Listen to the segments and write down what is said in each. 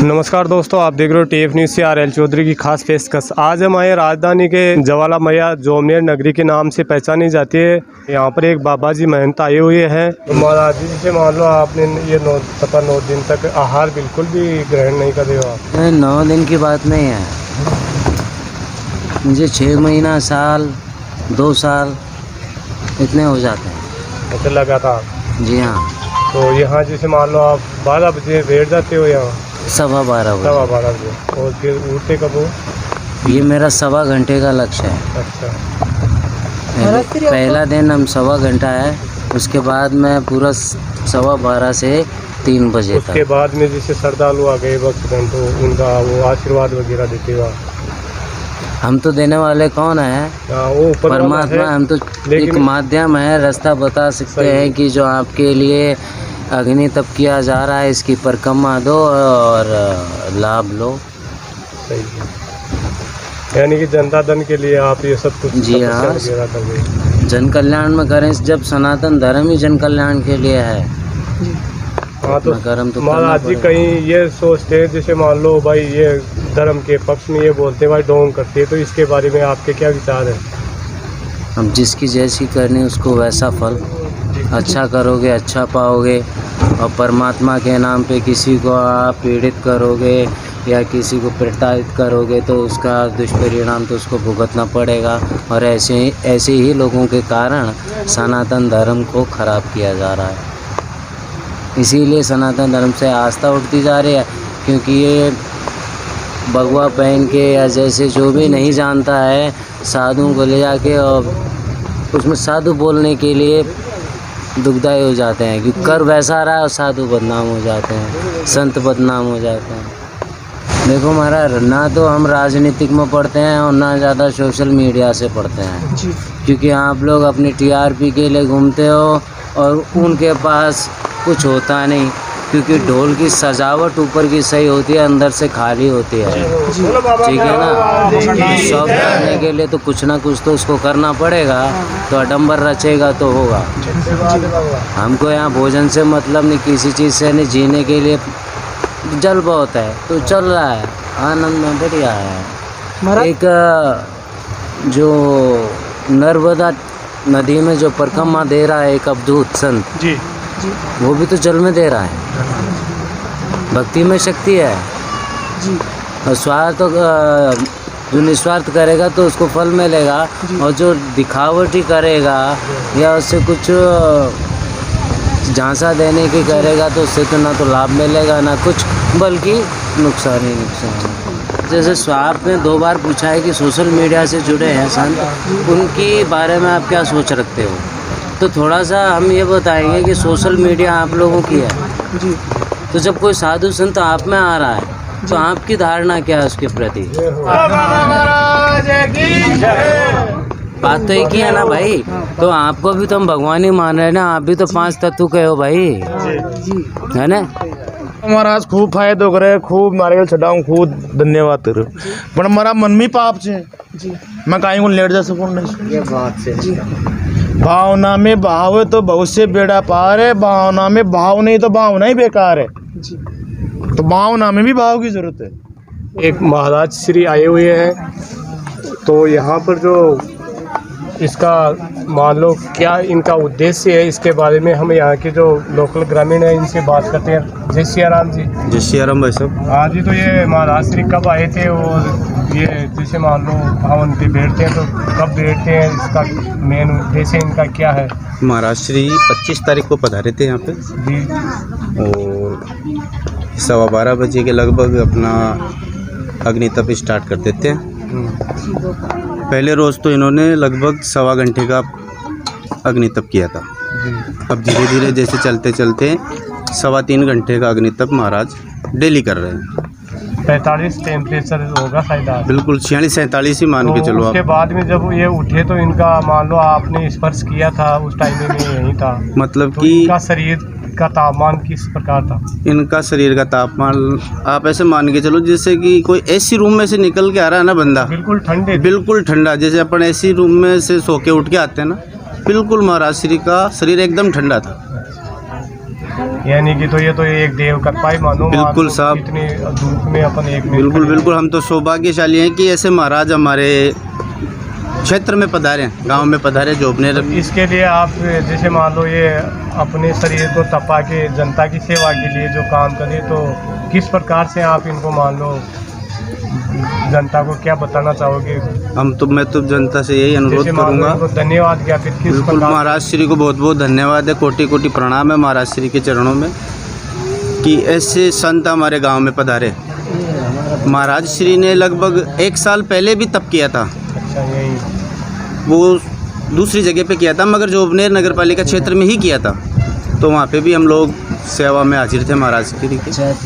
नमस्कार दोस्तों, आप देख रहे हो टीएफ न्यूज़ से RL चौधरी की खास पेशकश। आज हम आए राजधानी के ज्वाला मैया जोमनेर नगरी के नाम से पहचानी जाती है। यहाँ पर एक बाबा जी महंत आए हुए हैं। तो महाराज जी से मान लो आपने ये 9 दिन तक आहार बिल्कुल भी ग्रहण नहीं कर रहे हो आप? 9 दिन की बात नहीं है, मुझे 6 महीना, साल, 2 साल इतने हो जाते हैं। अच्छा, लगातार? जी हाँ। तो यहाँ जैसे मान लो आप 12 बजे बैठ जाते हो यहाँ? 12:15 बजे। और फिर उठते कब हो? ये मेरा 1.25 घंटे का लक्ष्य है। अच्छा। पहला दिन हम 1.25 घंटा है, उसके बाद मैं पूरा 12:15 से 3 बजे तक। उसके बाद में जैसे श्रद्धालु आ गए भक्तगण, तो उनका वो आशीर्वाद वगैरह देते हो? हम तो देने वाले कौन है? वो परमात्मा। हम तो एक माध्यम है, रास्ता बता सकते हैं कि जो आपके लिए अग्नि तप किया जा रहा है, इसकी परिक्रमा दो और लाभ लो। सही है। यानी कि जनता दन के लिए आप ये सब कुछ? जी हाँ, जन कल्याण में करें। जब सनातन धर्म ही जन कल्याण के लिए है। हाँ, तो महाराज जी कहीं ये सोचते हैं, जैसे मान लो भाई ये धर्म के पक्ष में ये बोलते हैं भाई ढोंग करते हैं, तो इसके बारे में आपके क्या विचार है? हम जिसकी जैसी करनी उसको वैसा फल। अच्छा करोगे अच्छा पाओगे, और परमात्मा के नाम पे किसी को आप पीड़ित करोगे या किसी को प्रताड़ित करोगे तो उसका दुष्परिणाम तो उसको भुगतना पड़ेगा। और ऐसे ही लोगों के कारण सनातन धर्म को ख़राब किया जा रहा है। इसीलिए सनातन धर्म से आस्था उठती जा रही है, क्योंकि ये भगवा पहन के या जैसे जो भी नहीं जानता है, साधुओं को ले जाके और उसमें साधु बोलने के लिए दुखदाई हो जाते हैं कि कर वैसा रहा है और साधु बदनाम हो जाते हैं, संत बदनाम हो जाते हैं। देखो महाराज, ना तो हम राजनीतिक में पढ़ते हैं और ना ज़्यादा सोशल मीडिया से पढ़ते हैं, क्योंकि आप लोग अपनी TRP के लिए घूमते हो और उनके पास कुछ होता नहीं, क्योंकि ढोल की सजावट ऊपर की सही होती है, अंदर से खाली होती है। ठीक है ना? शौक करने के लिए तो कुछ ना कुछ तो उसको करना पड़ेगा, तो आडंबर रचेगा तो होगा। हमको यहाँ भोजन से मतलब नहीं, किसी चीज़ से नहीं, जीने के लिए जल बहुत है तो चल रहा है, आनंद में बढ़िया है। एक जो नर्मदा नदी में जो परिक्रमा दे रहा है एक अवधूत संत जी, वो भी तो जल में दे रहा है। भक्ति में शक्ति है जी। और स्वार्थ जो निस्वार्थ करेगा तो उसको फल मिलेगा, और जो दिखावटी करेगा या उससे कुछ झांसा देने की करेगा तो उससे तो ना तो लाभ मिलेगा ना कुछ, बल्कि नुकसान ही नुकसान। जैसे स्वाप ने 2 बार पूछा है कि सोशल मीडिया से जुड़े हैं संत, उनके बारे में आप क्या सोच रखते हो? तो थोड़ा सा हम ये बताएंगे कि सोशल मीडिया आप लोगों की है जी। तो जब कोई साधु संत आप में आ रहा है तो आपकी धारणा क्या है उसके प्रति? बात तो एक ही है ना भाई। तो आपको भी तो हम भगवान ही मान रहे हैं ना, आप भी तो 5 तत्व के हो भाई, है ना? महाराज खूब फायदो करे, खूब नारियल चढ़ाऊं, खूब धन्यवाद करो, पर हमारा मन में पाप छे जी। मैं काहे को लेट जा सकूं नहीं? ये बात से जी। भावना में भाव है तो बहुत से बेड़ा पार है, भावना में भाव नहीं तो भावना ही बेकार है जी। तो भावना में भी भाव की जरूरत है। एक महाराज श्री आए हुए हैं, तो यहाँ पर जो इसका मान लो क्या इनका उद्देश्य है, इसके बारे में हम यहाँ के जो लोकल ग्रामीण है इनसे बात करते हैं। जय सिया राम जी। जय सिया राम भाई साहब। हाँ जी, तो ये महाराज श्री कब आए थे और ये जैसे मान लो भवन पे बैठते हैं तो कब बैठते हैं, इसका मेन उद्देश्य इनका क्या है? महाराज श्री 25 तारीख को पधारे थे यहाँ पे जी, और 12:15 बजे के लगभग अपना अग्नि तप स्टार्ट कर देते हैं। पहले रोज़ तो इन्होंने लगभग 1.25 घंटे का अग्नि तप किया था। अब धीरे धीरे जैसे चलते चलते 3.25 घंटे का अग्नि तप महाराज डेली कर रहे हैं। 45 टेम्परेचर होगा शायद? बिल्कुल 46-47 ही मान के चलो। उसके बाद में जब ये उठे तो इनका मान लो आपने स्पर्श किया था, उस टाइम में यही था, मतलब तो कि इनका शरीर का तापमान किस प्रकार था? इनका शरीर का तापमान आप ऐसे मान के चलो जैसे कि कोई ऐसी रूम में से निकल के आ रहा है ना बंदा, बिल्कुल ठंडे, बिल्कुल ठंडा, जैसे अपन ऐसी रूम में से सो के उठ के आते हैं ना, बिल्कुल महाराज श्री का शरीर एकदम ठंडा था। यानी कि तो ये एक देव कृपा ही मानो। बिल्कुल साहब। इतनी धूप में अपन एक बिल्कुल बिल्कुल, हम तो सौभाग्यशाली हैं कि ऐसे महाराज हमारे क्षेत्र में पधारे, गांव में पधारे जोबनेर। इसके लिए आप जैसे मान लो ये अपने शरीर को तपा के जनता की सेवा के लिए जो काम करें, तो किस प्रकार से आप इनको मान लो जनता को क्या बताना चाहोगे? मैं तो जनता से यही अनुरोध जैसे मान लो करूंगा। इनको धन्यवाद ज्ञापित किस बिल्कुल, प्रकार? महाराज श्री को बहुत बहुत धन्यवाद है, कोटि कोटि प्रणाम है महाराज श्री के चरणों में कि ऐसे संत हमारे गांव में पधारे। महाराज श्री ने लगभग 1 साल पहले भी तप किया था, अच्छा, यही वो दूसरी जगह पे किया था, मगर जोबनेर नगर पालिका क्षेत्र में ही किया था। तो वहाँ पे भी हम लोग सेवा में हाजिर थे महाराज श्री के। चैत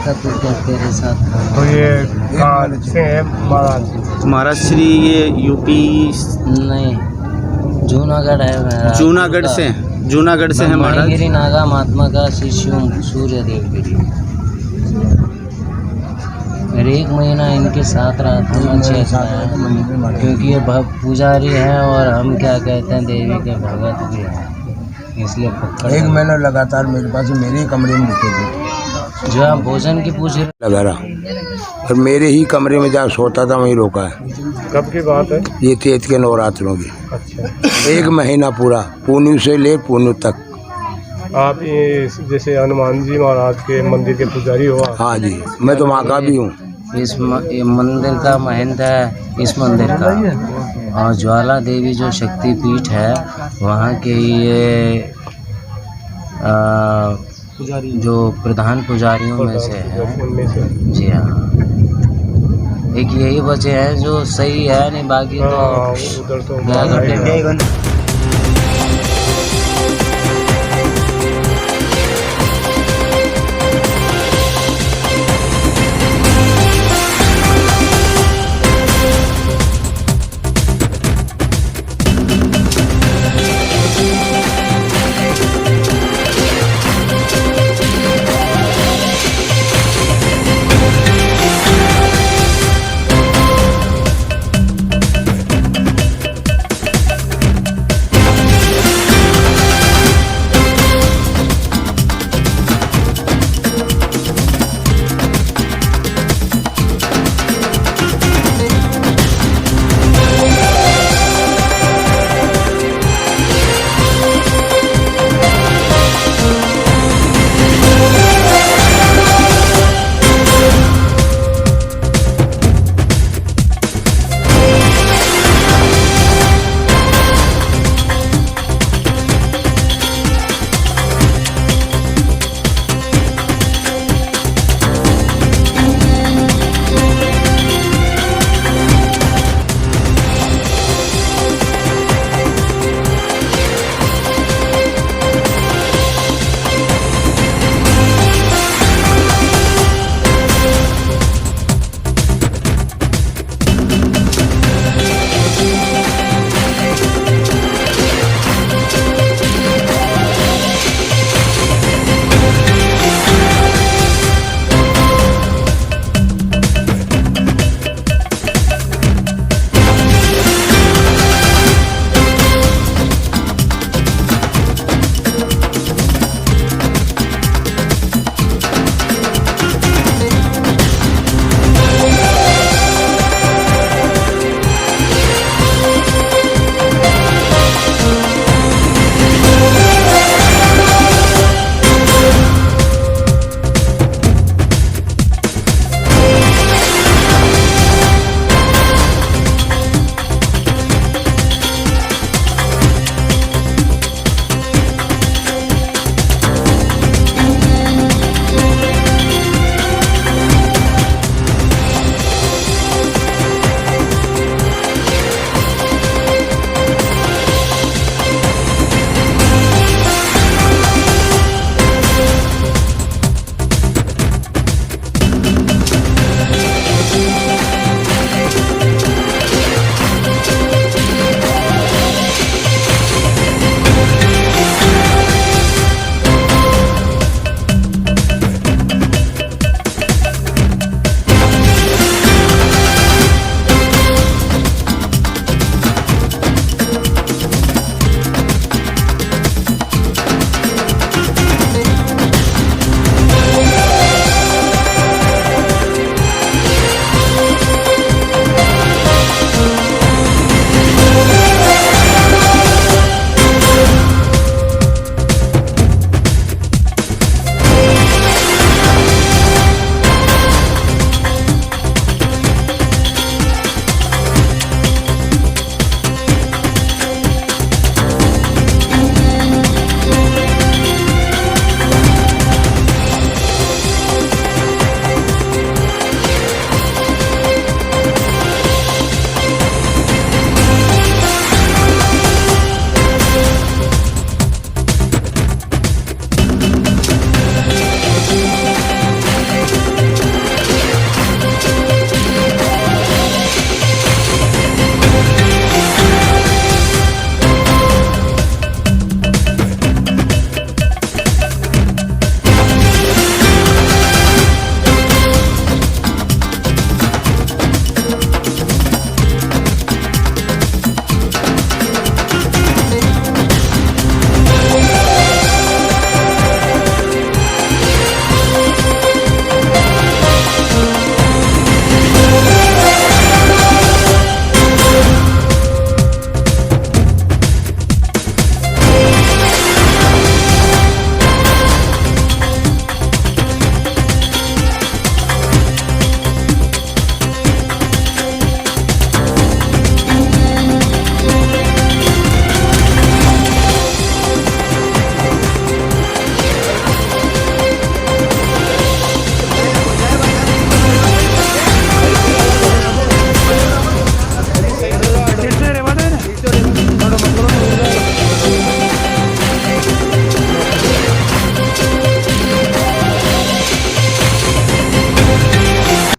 का तू क्या तेरे साथ था? तो ये कहाँ से है महाराज? महाराज श्री ये यूपी नहीं, जूनागढ़ है मेरा। जूनागढ़ से है महाराज। मणिगिरी नागा महात्मा का शिष्य हूँ, सूर्य देव गिरी। मेरे 1 महीना इनके साथ रहा था मैं चैत में, क्योंकि ये पुजारी हैं और हम क्या कहते हैं देवी के भगत भी हैं, इसलिए पकड़ 1 महीना लगातार मेरे पास मेरे ही कमरे में रुके थे। जो आप भोजन की पूछ रहे लगा रहा और मेरे ही कमरे में जहाँ सोता था वहीं रोका है। कब की बात है? ये चैत के नवरात्रों की। अच्छा, 1 महीना पूरा, पूर्णिमा से ले पूर्णिमा तक। आप ये जैसे हनुमान जी महाराज के मंदिर के पुजारी हो आप? हाँ जी, मैं तो वहाँ का भी हूँ। ये मंदिर का महंत है इस मंदिर का, और ज्वाला देवी जो शक्ति पीठ है वहाँ के ये जो प्रधान पुजारियों में से है। जी हाँ, एक यही बचे हैं जो सही है, नहीं बाकी तो उधर तो क्या करेंगे।